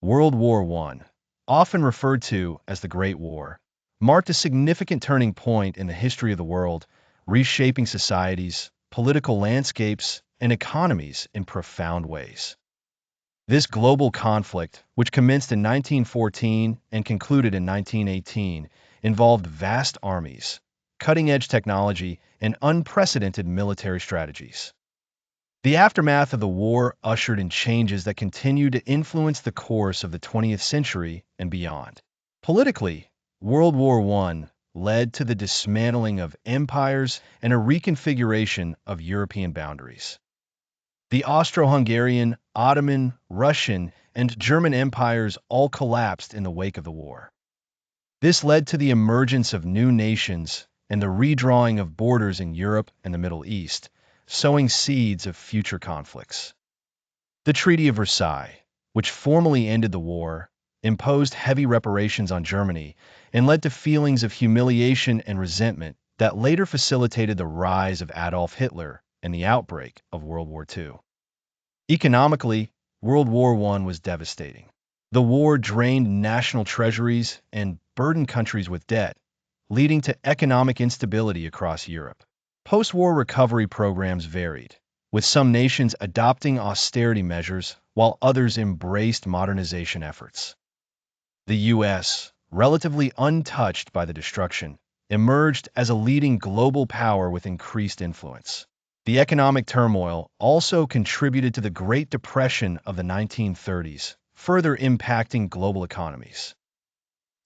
World War I, often referred to as the Great War, marked a significant turning point in the history of the world, reshaping societies, political landscapes, and economies in profound ways. This global conflict, which commenced in 1914 and concluded in 1918, involved vast armies, cutting-edge technology, and unprecedented military strategies. The aftermath of the war ushered in changes that continue to influence the course of the 20th century and beyond. Politically, World War I led to the dismantling of empires and a reconfiguration of European boundaries. The Austro-Hungarian, Ottoman, Russian, and German empires all collapsed in the wake of the war. This led to the emergence of new nations and the redrawing of borders in Europe and the Middle East, sowing seeds of future conflicts. The Treaty of Versailles, which formally ended the war, imposed heavy reparations on Germany and led to feelings of humiliation and resentment that later facilitated the rise of Adolf Hitler and the outbreak of World War II. Economically, World War I was devastating. The war drained national treasuries and burdened countries with debt, leading to economic instability across Europe. Post-war recovery programs varied, with some nations adopting austerity measures while others embraced modernization efforts. The U.S., relatively untouched by the destruction, emerged as a leading global power with increased influence. The economic turmoil also contributed to the Great Depression of the 1930s, further impacting global economies.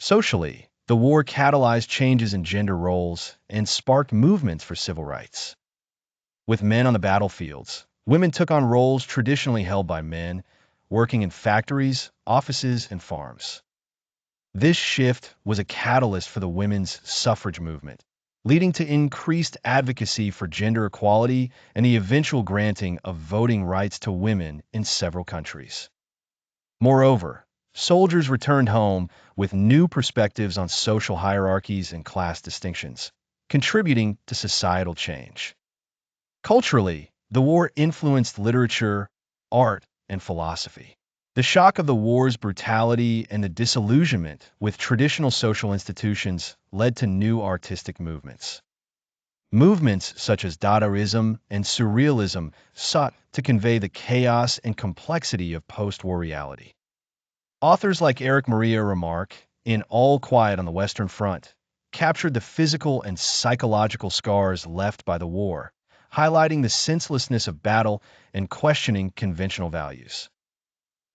Socially, the war catalyzed changes in gender roles and sparked movements for civil rights. With men on the battlefields, women took on roles traditionally held by men, working in factories, offices, and farms. This shift was a catalyst for the women's suffrage movement, leading to increased advocacy for gender equality and the eventual granting of voting rights to women in several countries. Moreover, soldiers returned home with new perspectives on social hierarchies and class distinctions, contributing to societal change. Culturally, the war influenced literature, art, and philosophy. The shock of the war's brutality and the disillusionment with traditional social institutions led to new artistic movements. Movements such as Dadaism and Surrealism sought to convey the chaos and complexity of post-war reality. Authors like Eric Maria Remarque, in All Quiet on the Western Front, captured the physical and psychological scars left by the war, highlighting the senselessness of battle and questioning conventional values.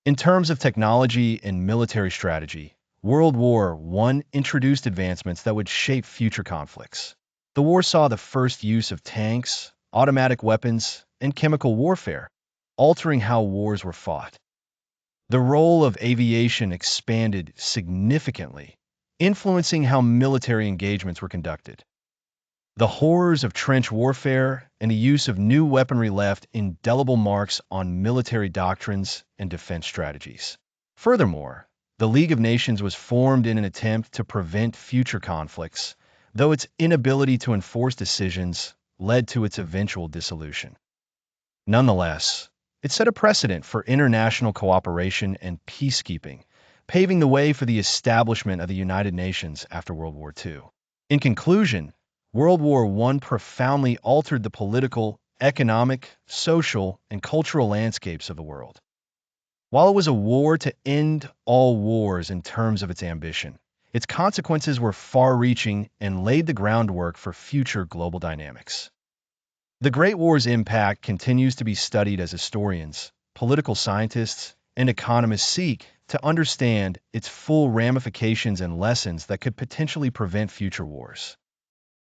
In terms of technology and military strategy, World War I introduced advancements that would shape future conflicts. The war saw the first use of tanks, automatic weapons, and chemical warfare, altering how wars were fought. The role of aviation expanded significantly, influencing how military engagements were conducted. The horrors of trench warfare and the use of new weaponry left indelible marks on military doctrines and defense strategies. Furthermore, the League of Nations was formed in an attempt to prevent future conflicts, though its inability to enforce decisions led to its eventual dissolution. Nonetheless, it set a precedent for international cooperation and peacekeeping, paving the way for the establishment of the United Nations after World War II. In conclusion, World War I profoundly altered the political, economic, social, and cultural landscapes of the world. While it was a war to end all wars in terms of its ambition, its consequences were far-reaching and laid the groundwork for future global dynamics. The Great War's impact continues to be studied as historians, political scientists, and economists seek to understand its full ramifications and lessons that could potentially prevent future wars.